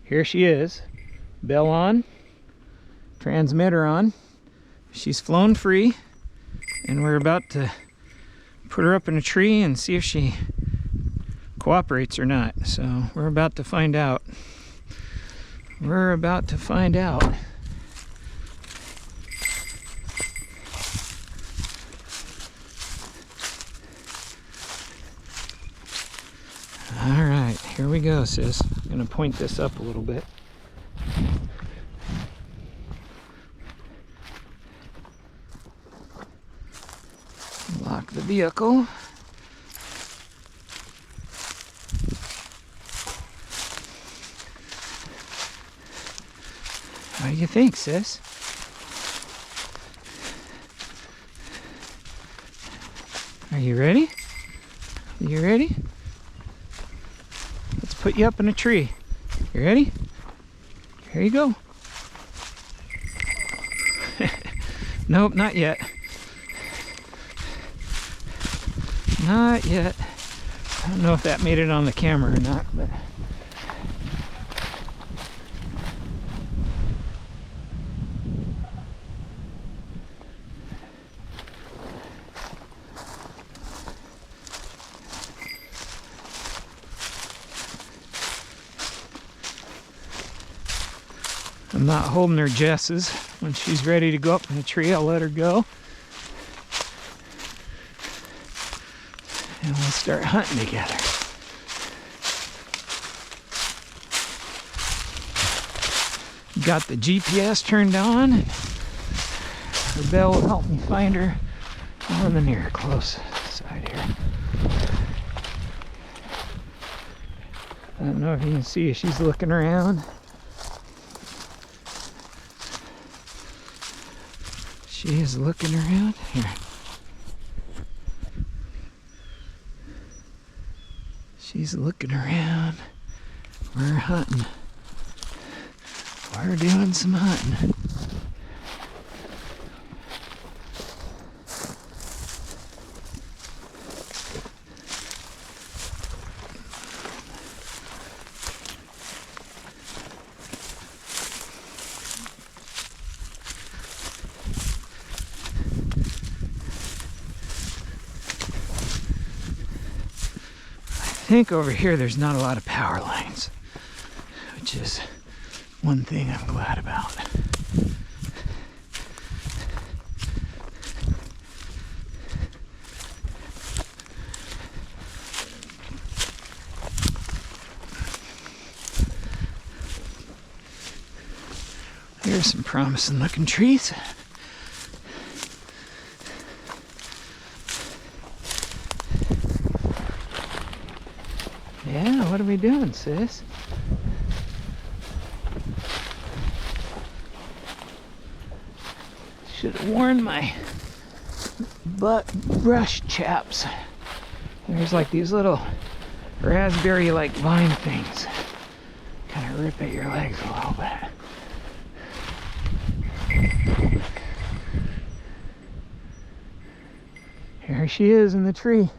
Here she is. Bell on, transmitter on. She's flown free, and we're about to put her up in a tree and see if she cooperates or not. So we're about to find out. We're about to find out. All right, here we go, sis. I'm gonna point this up a little bit. Lock the vehicle. What do you think, sis? Are you ready? You ready? Let's put you up in a tree. You ready? Here you go. Nope, not yet. Not yet. I don't know if that made it on the camera or not, but I'm not holding her jesses. When she's ready to go up in the tree, I'll let her go. And we'll start hunting together. Got the GPS turned on. Her bell will help me find her on the near close side here. I don't know if you can see, she's looking around. She is looking around here. She's looking around. We're hunting. We're doing some hunting. I think over here there's not a lot of power lines, which is one thing I'm glad about. Here's some promising looking trees. Yeah, what are we doing, sis? Should have worn my butt brush chaps. There's like these little raspberry-like vine things. Kind of rip at your legs a little bit. Here she is in the tree.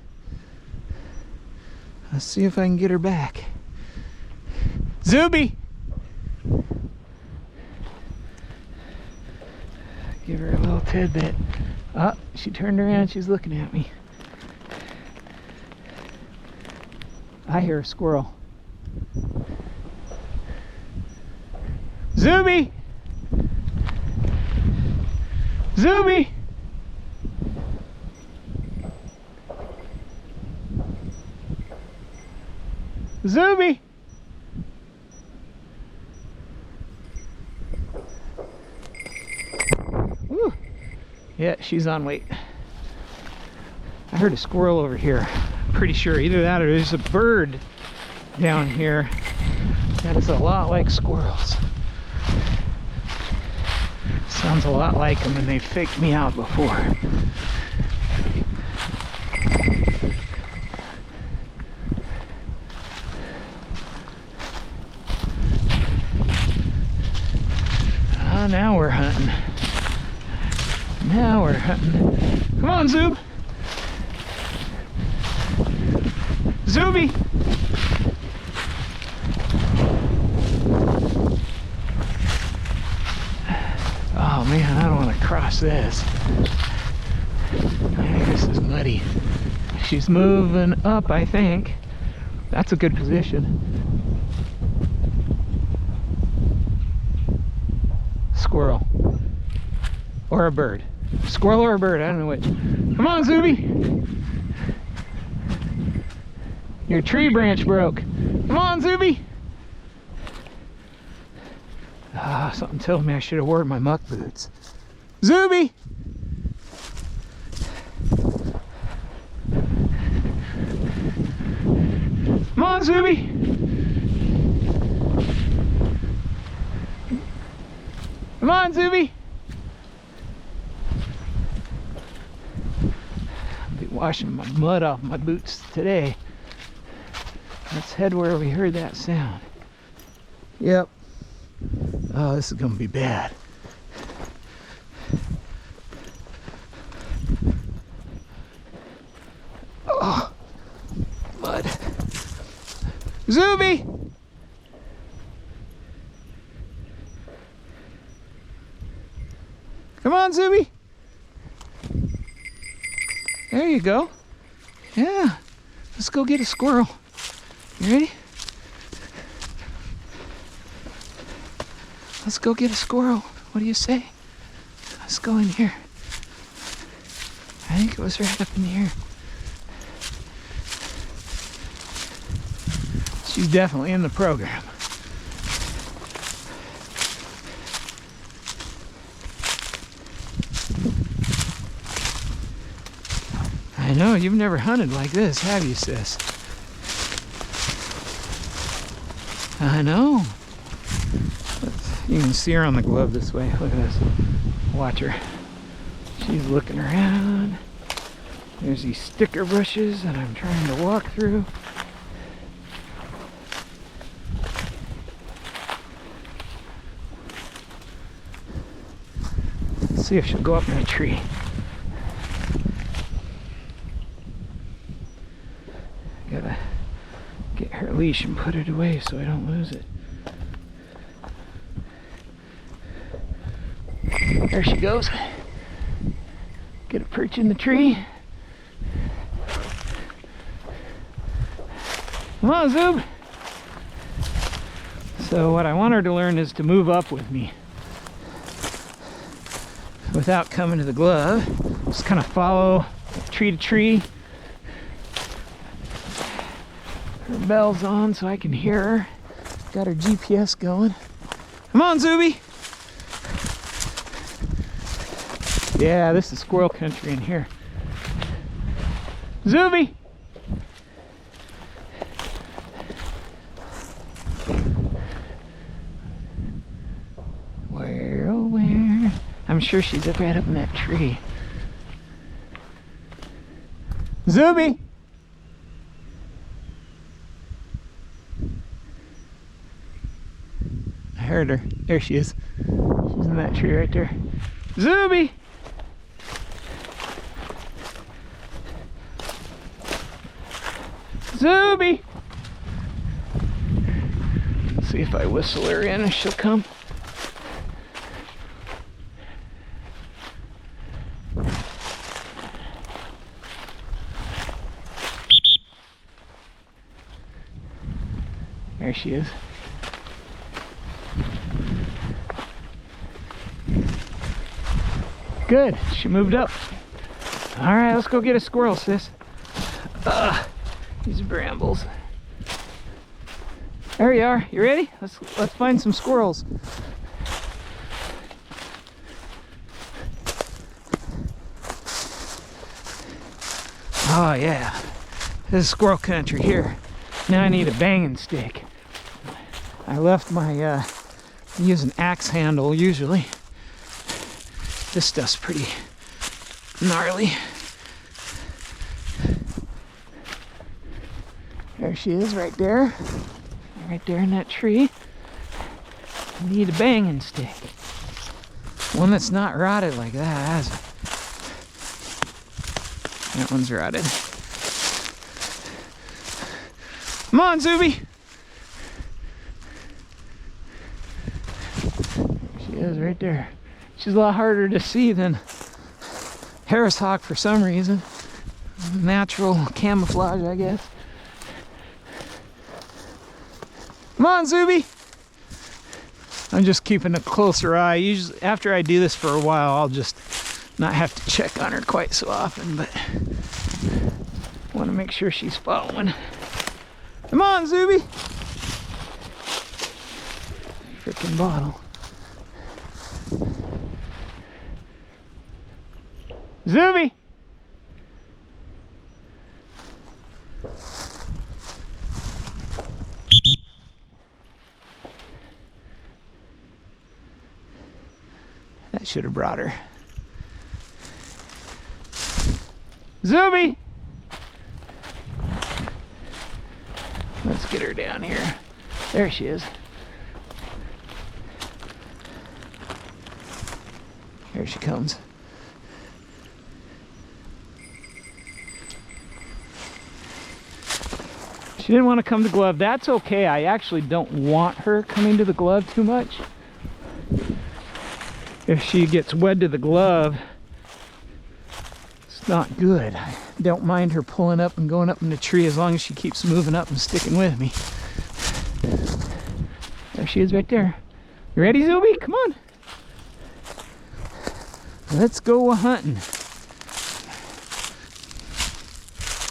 Let's see if I can get her back. Zubi! Give her a little tidbit. Oh, she turned around, she's looking at me. I hear a squirrel. Zubi! Zubi! Zubi! Woo. Yeah, she's on weight. I heard a squirrel over here. I'm pretty sure either that or there's a bird down here that is a lot like squirrels. Sounds a lot like them, and they faked me out before. Now we're hunting. Now we're hunting. Come on, Zub. Zubi. across this. I think this is muddy. She's moving up, I think. That's a good position. Squirrel. Or a bird. Squirrel or a bird, I don't know which. Come on, Zubi! Your tree branch broke. Come on, Zubi! Ah, something told me I should have worn my muck boots. Zubi! Come on, Zubi! Come on, Zubi! I'll be washing my mud off my boots today. Let's head where we heard that sound. Yep. Oh, this is gonna be bad. Oh, mud. Zubi! Come on, Zubi! There you go. Yeah. Let's go get a squirrel. You ready? Let's go get a squirrel. What do you say? Let's go in here. I think it was right up in here. She's definitely in the program. I know, you've never hunted like this, have you, sis? I know. You can see her on the glove this way. Look at this. Watch her. She's looking around. There's these sticker bushes that I'm trying to walk through. Let's see if she'll go up in a tree. Gotta get her leash and put it away so I don't lose it. There she goes. Get a perch in the tree. Come on, Zoob. So what I want her to learn is to move up with me without coming to the glove. Just kind of follow tree to tree. Her bell's on so I can hear her. Got her GPS going. Come on, Zubi. Yeah, this is squirrel country in here. Zubi! Where, oh where? I'm sure she's right up in that tree. Zubi! I heard her. There she is. She's in that tree right there. Zubi! Zubi! Let's see if I whistle her in and she'll come. There she is. Good, she moved up. All right, let's go get a squirrel, sis. These brambles. There you are. You ready? Let's find some squirrels. Oh yeah, this is squirrel country here. Now I need a banging stick. I left my I use an axe handle usually. This stuff's pretty gnarly. There she is, right there in that tree. I need a banging stick, one that's not rotted like that. That one's rotted. Come on, Zubi. There she is, right there. She's a lot harder to see than Harris hawk for some reason. Natural camouflage, I guess. Come on, Zubi! I'm just keeping a closer eye. Usually, after I do this for a while, I'll just not have to check on her quite so often, but I want to make sure she's following. Come on, Zubi! Frickin' bottle. Zubi! That should have brought her. Zubi! Let's get her down here. There she is. Here she comes. She didn't want to come to glove. That's okay. I actually don't want her coming to the glove too much. If she gets wed to the glove, it's not good. I don't mind her pulling up and going up in the tree as long as she keeps moving up and sticking with me. There she is right there. You ready, Zubi? Come on. Let's go hunting.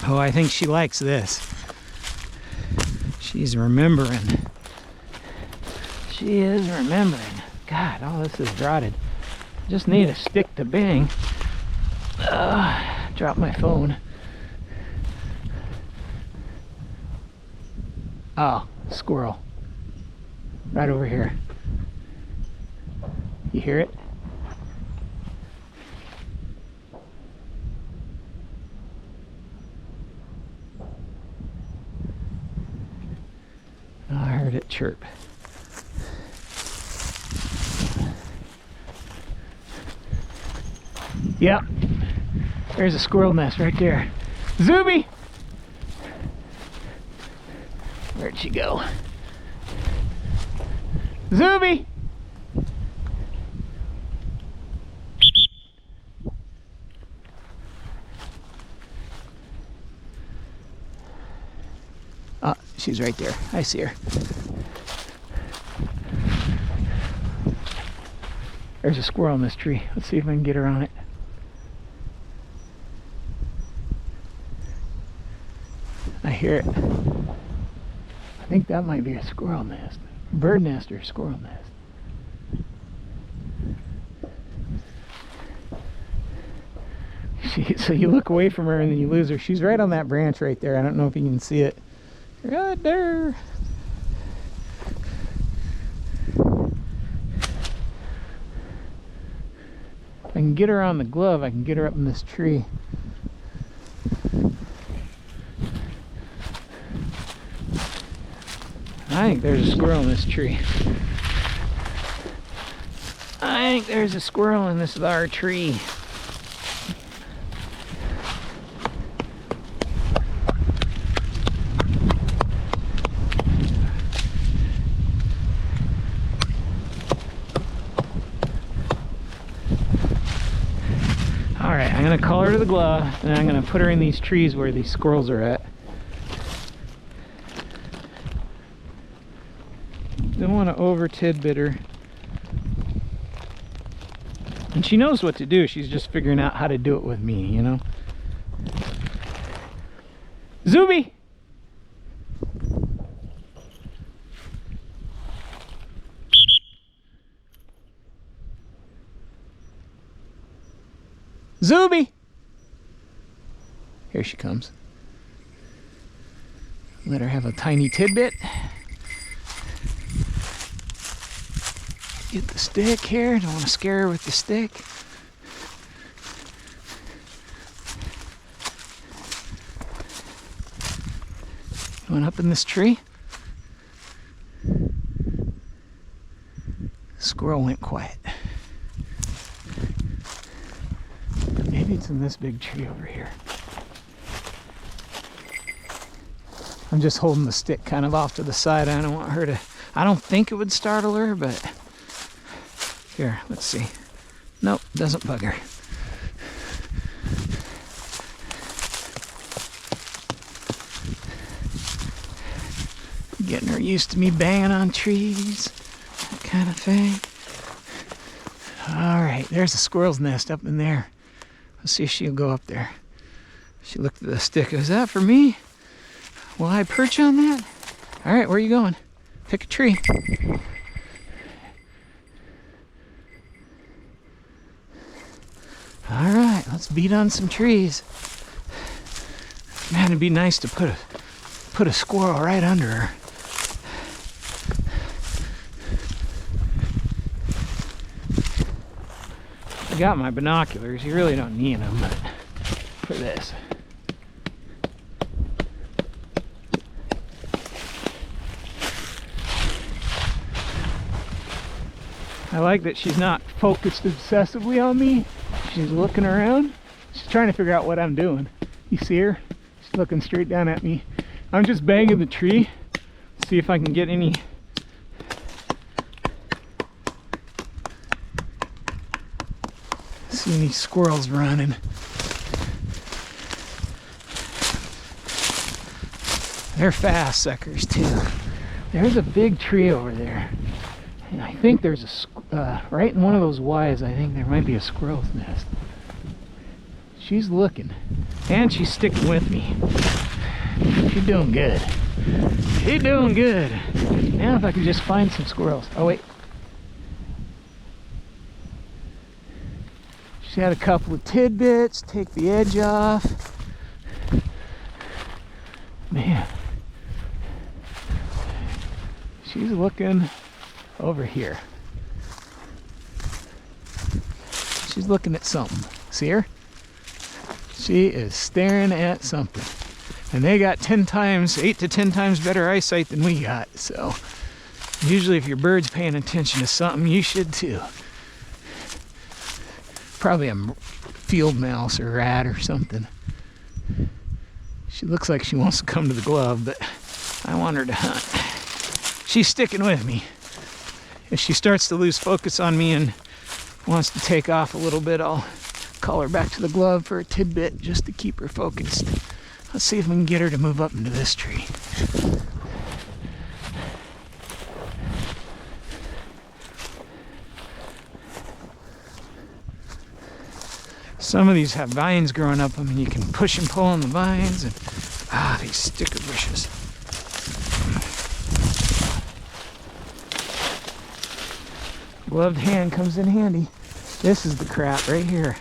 Oh, I think she likes this. She's remembering. She is remembering. God, all this is rotted. Just need a stick to bang. Drop my phone. Oh, squirrel. Right over here. You hear it? Oh, I heard it chirp. Yep. There's a squirrel nest right there. Zubi! Where'd she go? Zubi! Oh, she's right there. I see her. There's a squirrel in this tree. Let's see if I can get her on it. I hear it. I think that might be a squirrel nest. Bird nest or squirrel nest. So you look away from her and then you lose her. She's right on that branch right there. I don't know if you can see it. Right there. If I can get her on the glove, I can get her up in this tree. I think there's a squirrel in this tree. I think there's a squirrel in this our tree. Alright, I'm going to call her to the glove, and I'm going to put her in these trees where these squirrels are at. Don't want to over tidbit her. And she knows what to do. She's just figuring out how to do it with me, you know? Zubi! Zubi! Here she comes. Let her have a tiny tidbit. Get the stick here. Don't want to scare her with the stick. Going up in this tree. The squirrel went quiet. Maybe it's in this big tree over here. I'm just holding the stick kind of off to the side. I don't want her to... I don't think it would startle her, but... Here, let's see. Nope, doesn't bug her. Getting her used to me banging on trees, that kind of thing. All right, there's a squirrel's nest up in there. Let's see if she'll go up there. She looked at the stick. Is that for me? Will I perch on that? All right, where are you going? Pick a tree. All right, let's beat on some trees. Man, it'd be nice to put a squirrel right under her. I got my binoculars. You really don't need them, but for this. I like that she's not focused obsessively on me. She's looking around. She's trying to figure out what I'm doing. You see her? She's looking straight down at me. I'm just banging the tree. See if I can get any. See any squirrels running. They're fast suckers too. There's a big tree over there. And I think there's a, right in one of those Ys, I think there might be a squirrel's nest. She's looking, and she's sticking with me. She's doing good. She's doing good. Now if I could just find some squirrels. Oh wait. She had a couple of tidbits, take the edge off. Man. She's looking over here. She's looking at something. See her? She is staring at something. And they got 8 to 10 times better eyesight than we got. So usually if your bird's paying attention to something, you should too. Probably a field mouse or rat or something. She looks like she wants to come to the glove, but I want her to hunt. She's sticking with me. If she starts to lose focus on me and wants to take off a little bit, I'll call her back to the glove for a tidbit just to keep her focused. Let's see if we can get her to move up into this tree. Some of these have vines growing up them and you can push and pull on the vines, and these sticker bushes. Gloved hand comes in handy. This is the crap right here.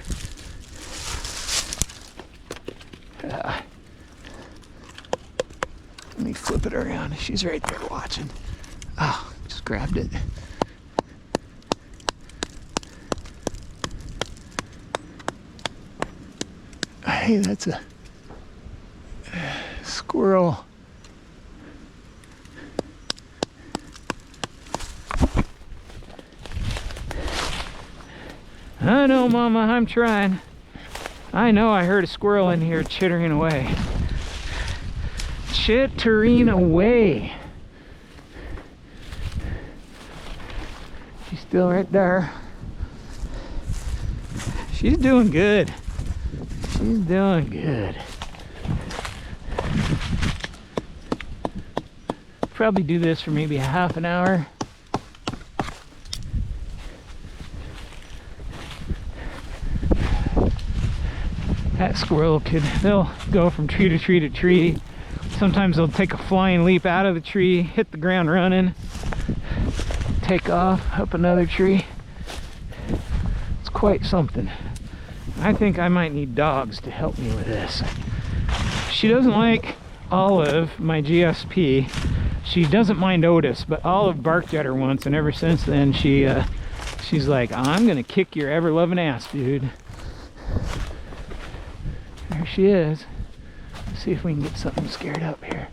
Let me flip it around. She's right there watching. Oh, just grabbed it. Hey, that's a squirrel. I know, Mama, I'm trying. I know I heard a squirrel in here chittering away. Chittering away. She's still right there. She's doing good. She's doing good. Probably do this for maybe a half an hour. That squirrel they'll go from tree to tree to tree. Sometimes they'll take a flying leap out of the tree, hit the ground running, take off up another tree. It's quite something. I think I might need dogs to help me with this. She doesn't like Olive, my GSP. She doesn't mind Otis, but Olive barked at her once, and ever since then she's like, I'm gonna kick your ever-loving ass, dude. There she is. Let's see if we can get something scared up here.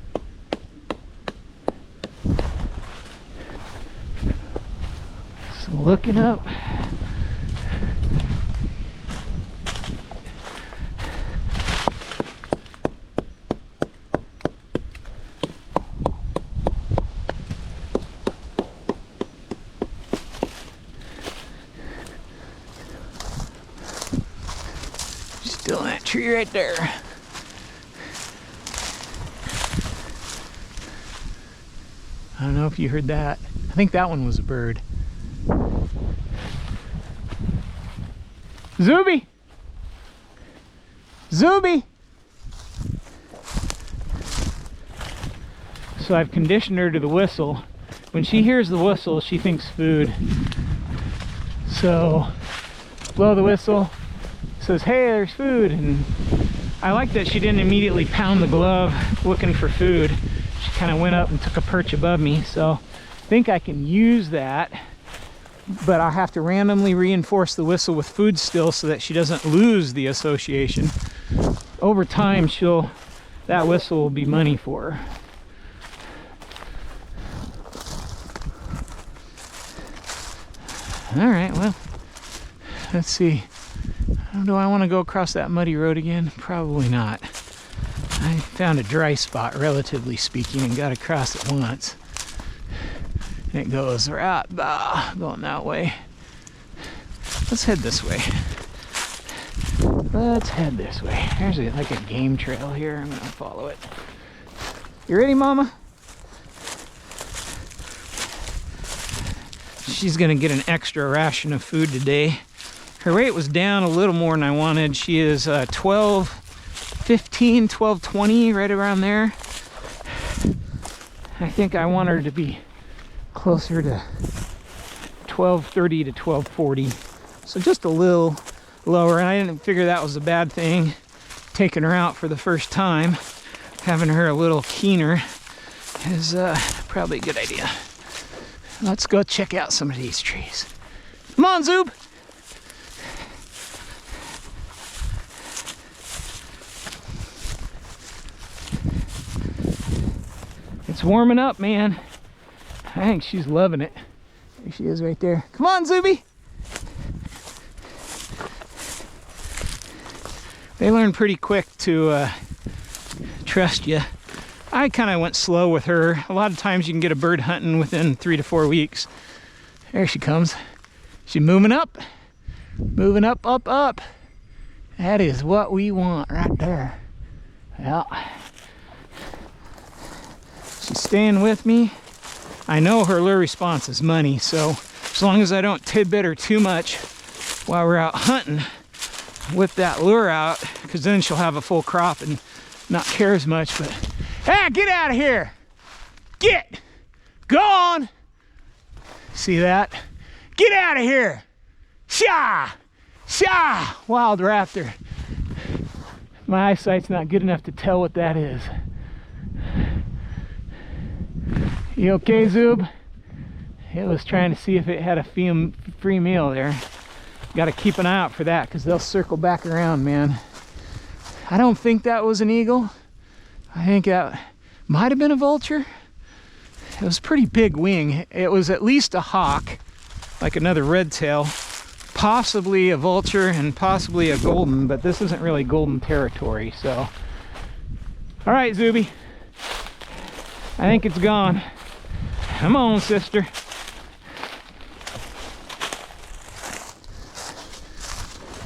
So looking up. Still in that tree right there. don't know if you heard that. I think that one was a bird. Zubi! Zubi! So I've conditioned her to the whistle. When she hears the whistle, she thinks food. So, blow the whistle, says, hey, there's food. And I like that she didn't immediately pound the glove looking for food. She kind of went up and took a perch above me. So I think I can use that, but I'll have to randomly reinforce the whistle with food still so that she doesn't lose the association. Over time, that whistle will be money for her. All right, well, let's see. Do I want to go across that muddy road again? Probably not. I found a dry spot, relatively speaking, and got across it once. And it goes right, going that way. Let's head this way. Let's head this way. There's like a game trail here. I'm gonna follow it. You ready, Mama? She's gonna get an extra ration of food today. Her weight was down a little more than I wanted. She is 12.15, 12.20, right around there. I think I want her to be closer to 12.30 to 12.40. So just a little lower, and I didn't figure that was a bad thing. Taking her out for the first time, having her a little keener is probably a good idea. Let's go check out some of these trees. Come on, Zub! It's warming up, man. I think she's loving it. There she is right there. Come on, Zubi! They learn pretty quick to trust you. I kind of went slow with her. A lot of times you can get a bird hunting within 3 to 4 weeks. There she comes. She's moving up. Moving up, up, up. That is what we want right there. Yeah. She's staying with me. I know her lure response is money, so as long as I don't tidbit her too much while we're out hunting with that lure out, because then she'll have a full crop and not care as much. But hey, get out of here! Get! Go on! See that? Get out of here! Sha! Sha! Wild raptor. My eyesight's not good enough to tell what that is. You okay, Zub? It was trying to see if it had a free meal there. Got to keep an eye out for that, because they'll circle back around, man. I don't think that was an eagle. I think that might have been a vulture. It was pretty big wing. It was at least a hawk, like another red tail, possibly a vulture and possibly a golden, but this isn't really golden territory, so. All right, Zubi. I think it's gone. Come on, sister.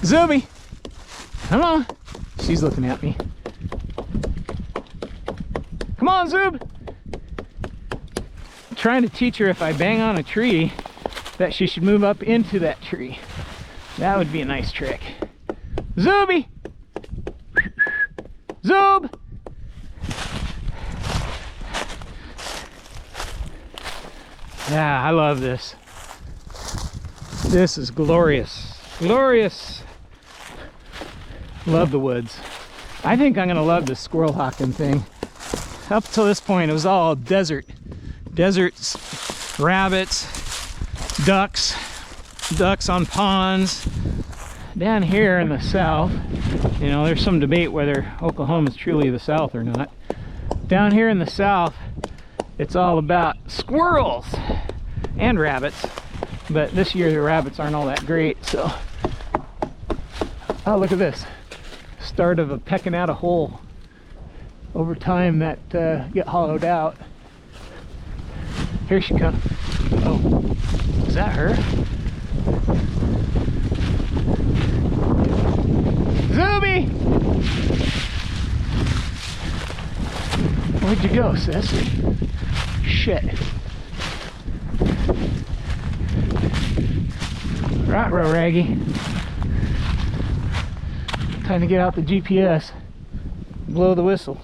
Zubi, come on. She's looking at me. Come on, Zub. I'm trying to teach her if I bang on a tree that she should move up into that tree. That would be a nice trick. Zubi! Zub! Yeah, I love this. This is glorious. Glorious. Love the woods. I think I'm gonna love this squirrel hawking thing. Up till this point, it was all desert. Deserts, rabbits, ducks on ponds. Down here in the south, you know, there's some debate whether Oklahoma is truly the south or not. Down here in the south, it's all about squirrels and rabbits. But this year the rabbits aren't all that great, so. Oh, look at this. Start of a pecking out a hole. Over time that get hollowed out. Here she comes. Oh, is that her? Zubi! Where'd you go, sis? Shit. Right-row, Raggy. Time to get out the GPS. Blow the whistle.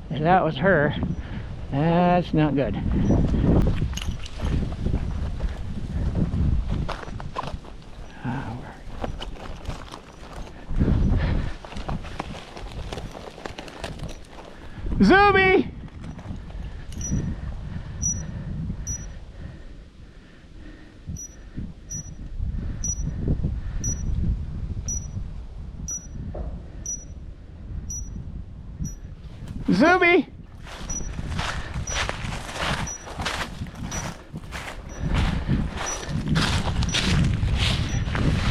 If that was her, that's not good. Zubi! Zubi!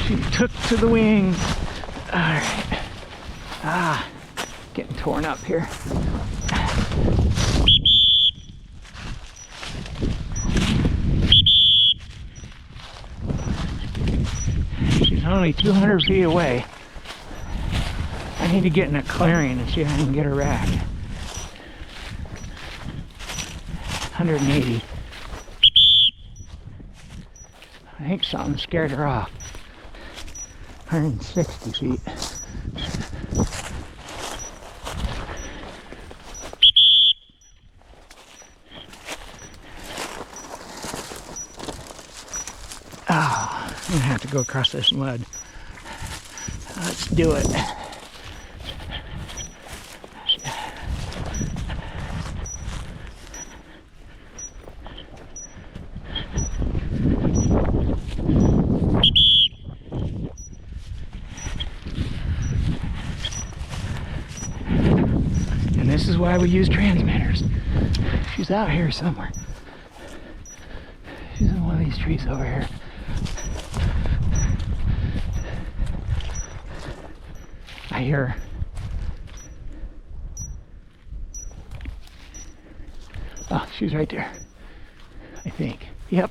She took to the wings. All right. Ah, getting torn up here. She's only 200 feet away. I need to get in a clearing and see if I can get her back. 180. I think something scared her off. 160 feet. Oh, I'm gonna have to go across this mud. Let's do it. This is why we use transmitters. She's out here somewhere. She's in one of these trees over here. I hear her. Oh, she's right there. I think. Yep.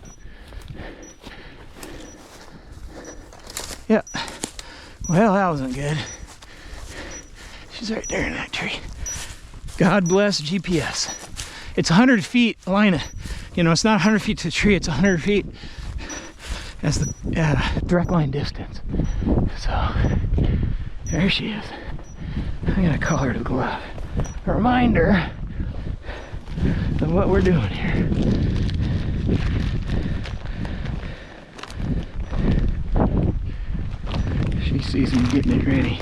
Yep. Well, that wasn't good. She's right there in that tree. God bless GPS. It's 100 feet line. You know, it's not 100 feet to the tree, it's 100 feet as the direct line distance. So, there she is. I'm gonna call her to the glove. A reminder of what we're doing here. She sees me getting it ready.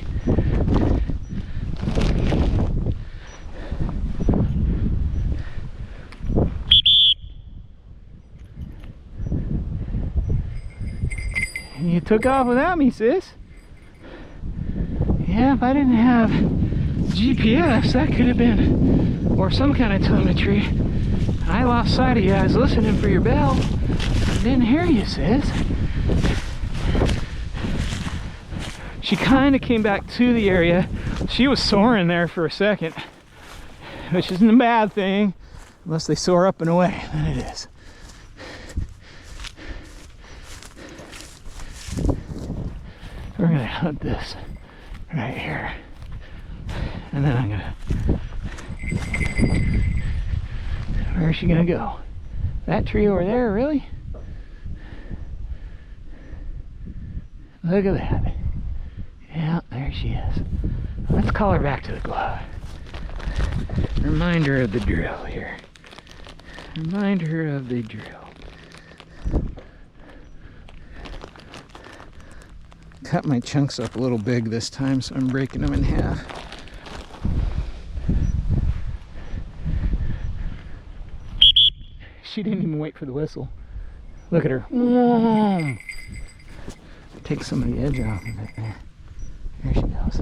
You took off without me, sis. Yeah, if I didn't have GPS, that could have been, or some kind of telemetry. I lost sight of you. I was listening for your bell. I didn't hear you, sis. She kind of came back to the area. She was soaring there for a second, which isn't a bad thing, unless they soar up and away, then it is. We're gonna hunt this right here, and then I'm gonna, where's she gonna go? That tree over there, really? Look at that. Yeah, there she is. Let's call her back to the glove. Reminder of the drill here. Reminder of the drill. Cut my chunks up a little big this time, so I'm breaking them in half. She didn't even wait for the whistle. Look at her. Take some of the edge off of it there. There she goes.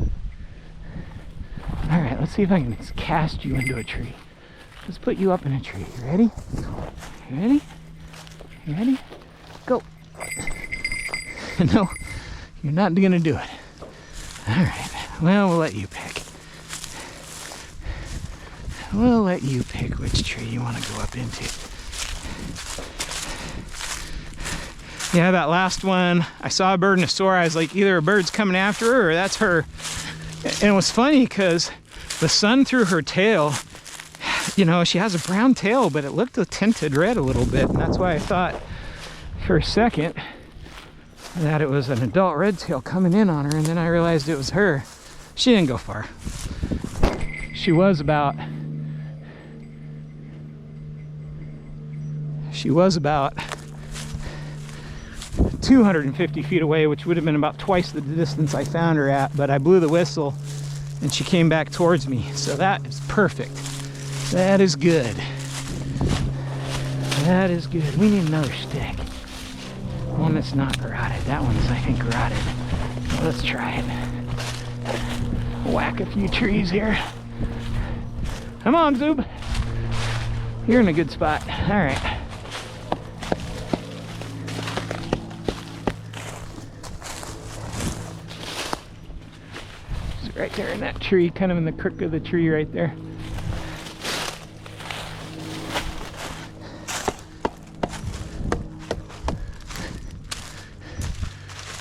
All right, let's see if I can cast you into a tree. Let's put you up in a tree. You ready? You ready? You ready? Go. No. You're not gonna do it. All right, well, we'll let you pick. We'll let you pick which tree you want to go up into. Yeah, that last one, I saw a bird in a soar. I was like, either a bird's coming after her or that's her. And it was funny because the sun through her tail, you know, she has a brown tail, but it looked tinted red a little bit. And that's why I thought for a second that it was an adult red tail coming in on her. And then I realized it was her. She didn't go far. She was about 250 feet away, which would have been about twice the distance I found her at, but I blew the whistle and she came back towards me. So that is perfect. That is good. That is good. We need another stick. One that's not garroted. That one's, I think, garroted. Let's try it. Whack a few trees here. Come on, Zub. You're in a good spot. All right. She's right there in that tree, kind of in the crook of the tree right there.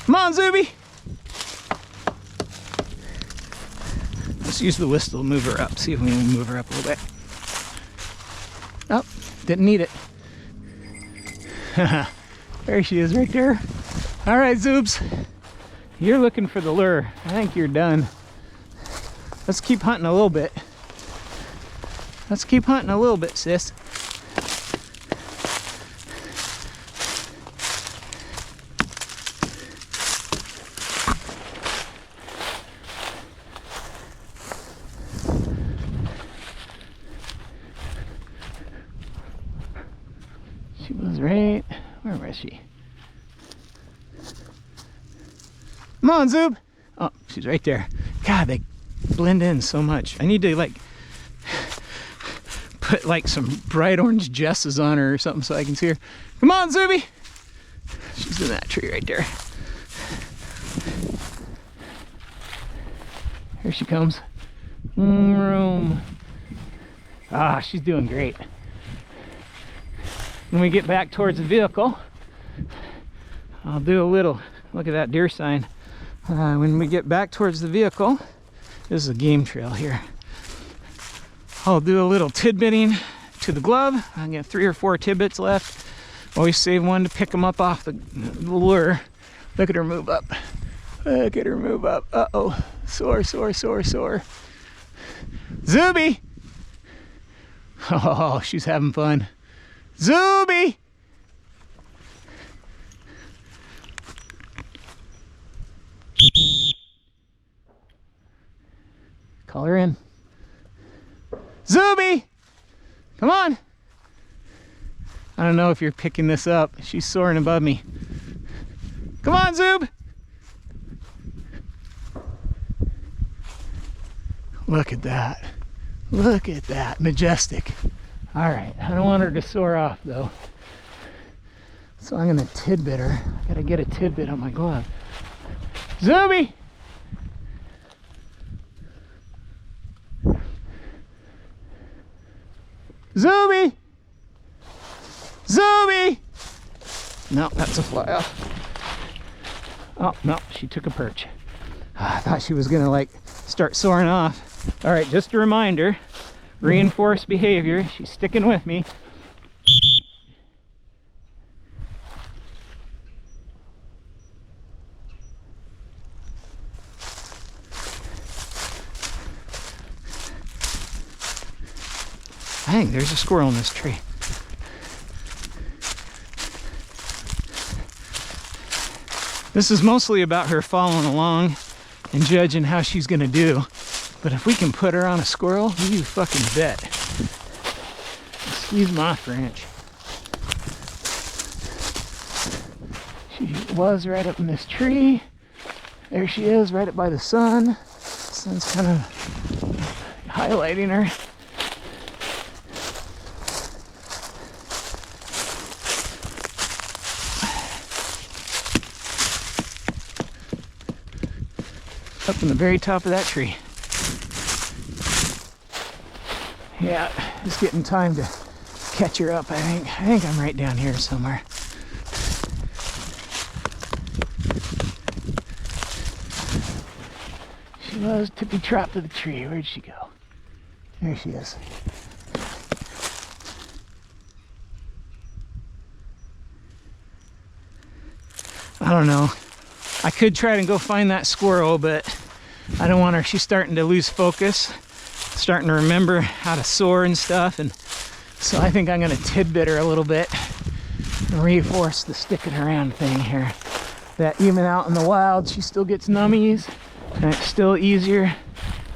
Come on, Zubi. Let's use the whistle to move her up. See if we can move her up a little bit. Oh, didn't need it. There she is right there. All right, Zoobs. You're looking for the lure. I think you're done. Let's keep hunting a little bit. Let's keep hunting a little bit, sis. She was right. Where was she? Come on, Zoob. Oh, she's right there. God, they blend in so much. I need to like put like some bright orange jesses on her or something so I can see her. Come on, Zubi. She's in that tree right there. Here she comes. Room. Ah, she's doing great. When we get back towards the vehicle, I'll do a little, look at that deer sign. When we get back towards the vehicle, this is a game trail here. I'll do a little tidbitting to the glove. I got 3 or 4 tidbits left. Always save one to pick them up off the lure. Look at her move up. Look at her move up. Uh-oh. Sore, sore, sore, sore. Zubi! Oh, she's having fun. Zubi! Call her in. Zubi! Come on! I don't know if you're picking this up. She's soaring above me. Come on, Zoob! Look at that. Look at that. Majestic. All right, I don't want her to soar off though. So I'm gonna tidbit her. I gotta get a tidbit on my glove. Zubi! Zubi! Zubi! No, that's a fly off. Oh, no, she took a perch. I thought she was gonna like start soaring off. All right, just a reminder, reinforced behavior. She's sticking with me. Dang, there's a squirrel in this tree. This is mostly about her following along and judging how she's gonna do. But if we can put her on a squirrel, you fucking bet. Excuse my French. She was right up in this tree. There she is, right up by the sun. The sun's kind of highlighting her. Up in the very top of that tree. Yeah, it's getting time to catch her up, I think. I think I'm right down here somewhere. She was tippy-top to the tree. Where'd she go? There she is. I don't know. I could try to go find that squirrel, but I don't want her. She's starting to lose focus, starting to remember how to soar and stuff, and so I think I'm gonna tidbit her a little bit and reinforce the sticking around thing here. That even out in the wild, she still gets nummies, and it's still easier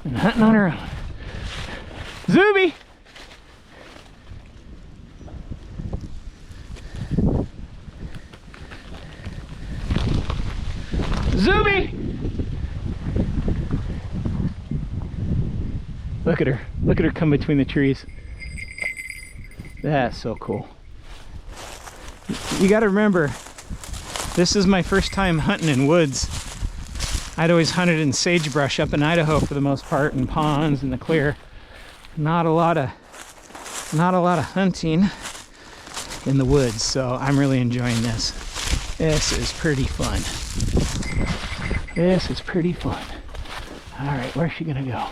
than hunting on her own. Zubi! Zubi! Look at her. Look at her come between the trees. That's so cool. You got to remember, this is my first time hunting in woods. I'd always hunted in sagebrush up in Idaho for the most part, in ponds and the clear. Not a lot of hunting in the woods, so I'm really enjoying this. This is pretty fun. This is pretty fun. All right, where's she gonna go?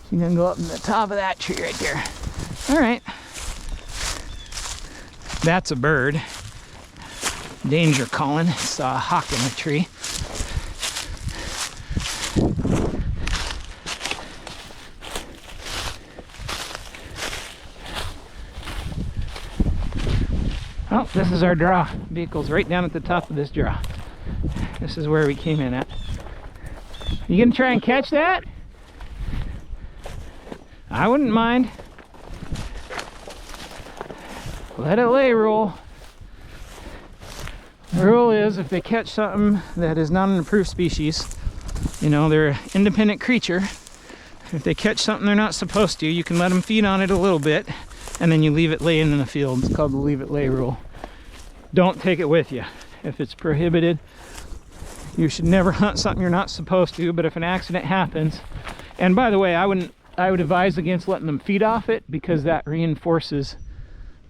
She's gonna go up in the top of that tree right there. All right. That's a bird. Danger calling. Saw a hawk in the tree. Oh, this is our draw. Vehicle's right down at the top of this draw. This is where we came in at. You gonna try and catch that? I wouldn't mind. Let it lay rule. The rule is if they catch something that is not an approved species, you know, they're an independent creature. If they catch something they're not supposed to, you can let them feed on it a little bit, and then you leave it laying in the field. It's called the leave it lay rule. Don't take it with you. If it's prohibited, you should never hunt something you're not supposed to, but if an accident happens, and by the way, I would advise against letting them feed off it, because that reinforces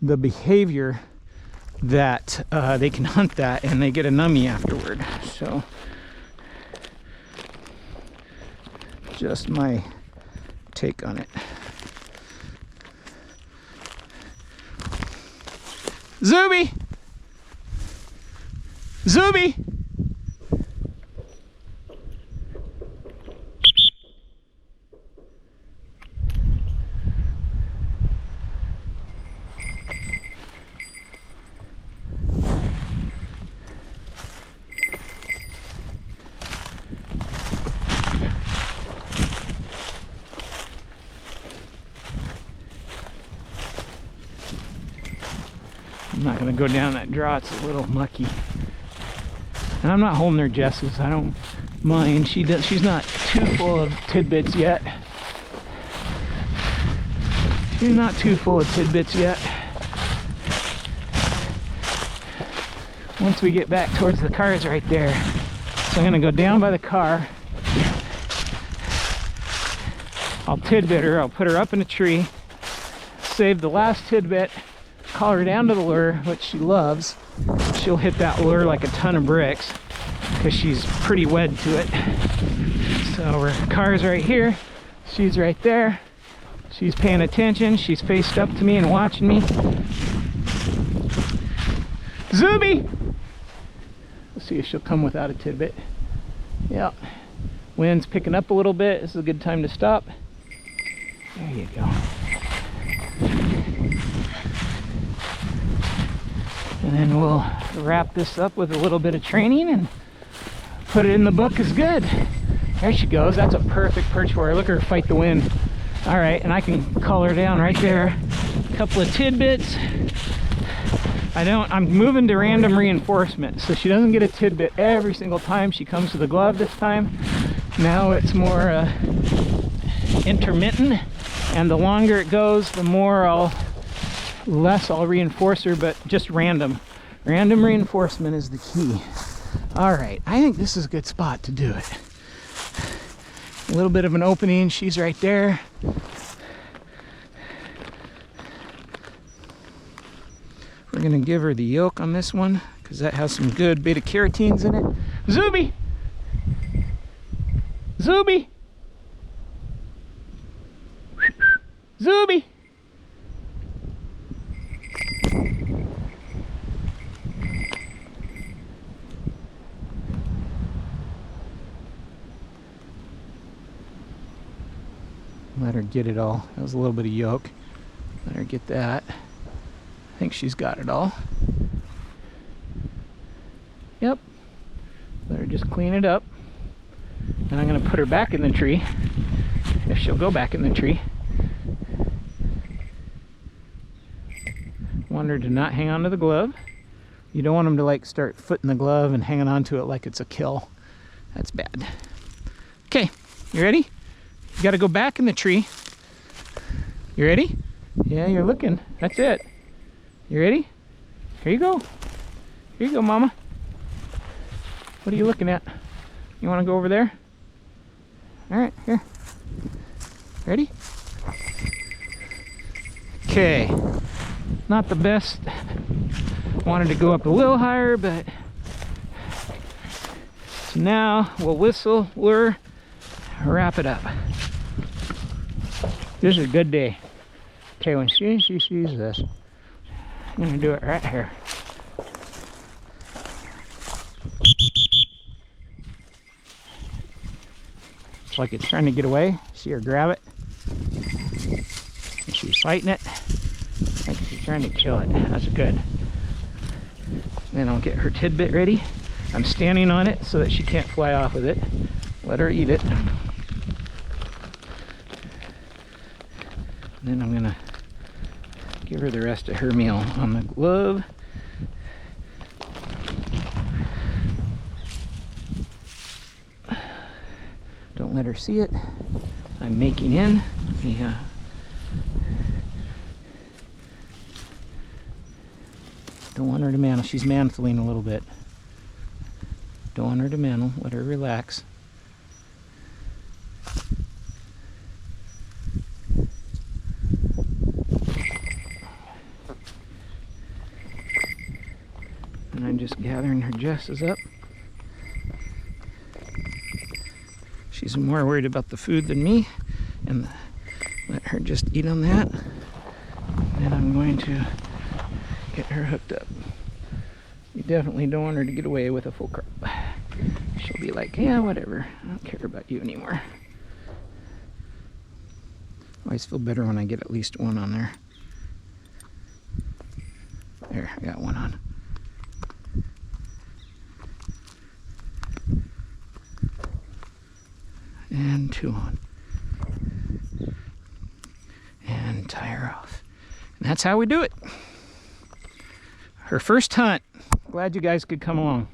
the behavior that they can hunt that and they get a numbie afterward. So just my take on it. Zubi! Zubi! I'm not gonna go down that draw, it's a little mucky. And I'm not holding her jesses, I don't mind. She's not too full of tidbits yet. She's not too full of tidbits yet. Once we get back towards the cars right there. So I'm gonna go down by the car. I'll tidbit her, I'll put her up in a tree, save the last tidbit, call her down to the lure, which she loves. She'll hit that lure like a ton of bricks because she's pretty wed to it. So her car's right here, she's right there, she's paying attention, she's faced up to me and watching me. Zubi! Let's see if she'll come without a tidbit. Yep. Wind's picking up a little bit, this is a good time to stop. There you go. And then we'll wrap this up with a little bit of training and put it in the book as good. There she goes. That's a perfect perch for her. Look at her fight the wind. All right, and I can call her down right there. A couple of tidbits. I'm moving to random reinforcement, so she doesn't get a tidbit every single time she comes to the glove this time. Now it's more intermittent, and the longer it goes, the more less I'll reinforce her, but just random reinforcement is the key. All right, I think this is a good spot to do it. A little bit of an opening, she's right there. We're gonna give her the yolk on this one because that has some good beta carotenes in it. Zubi! Zubi! Zubi! Let her get it all. That was a little bit of yolk. Let her get that. I think she's got it all. Yep. Let her just clean it up. And I'm going to put her back in the tree. If she'll go back in the tree. Want her to not hang on to the glove. You don't want them to like start footing the glove and hanging on to it like it's a kill. That's bad. Okay, you ready? You got to go back in the tree. You ready? Yeah, you're looking. That's it. You ready? Here you go. Here you go, Mama. What are you looking at? You want to go over there? All right, here. Ready? Okay. Not the best. Wanted to go up a little higher, but so now we'll whistle, lure, wrap it up. This is a good day. Okay, when she sees this, I'm gonna do it right here. It's like it's trying to get away. See her grab it. And she's fighting it. Like she's trying to kill it. That's good. Then I'll get her tidbit ready. I'm standing on it so that she can't fly off with it. Let her eat it. Then I'm gonna give her the rest of her meal on the glove. Don't let her see it. I'm making in the don't want her to mantle. She's mantling a little bit. Don't want her to mantle. Let her relax. And I'm just gathering her jesses up. She's more worried about the food than me, and let her just eat on that. And I'm going to get her hooked up. You definitely don't want her to get away with a full carp. She'll be like, yeah, whatever. I don't care about you anymore. I always feel better when I get at least one on there. There, I got one on. And two on. And tie her off. And that's how we do it. Her first hunt. Glad you guys could come along.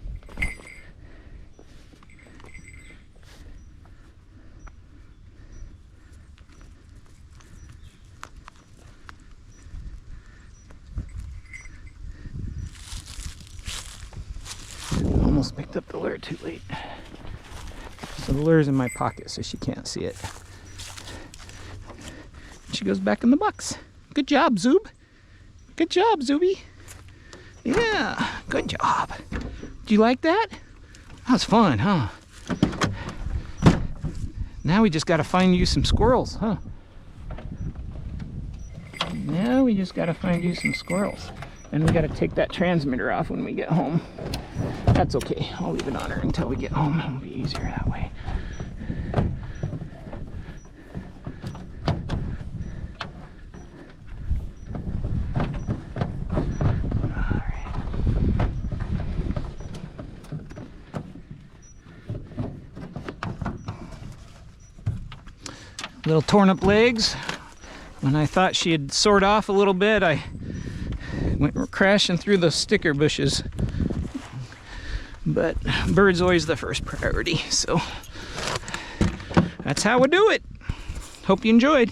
Almost picked up the lure too late. So the lure's in my pocket so she can't see it. She goes back in the box. Good job, Zoob. Good job, Zubi. Yeah, good job. Do you like that? That was fun, huh? Now we just gotta find you some squirrels, huh? Now we just gotta find you some squirrels. And we gotta take that transmitter off when we get home. That's okay. I'll leave it on her until we get home. It'll be easier that way. Little torn up legs. When I thought she had soared off a little bit, I went crashing through those sticker bushes. But bird's always the first priority, so that's how we do it. Hope you enjoyed.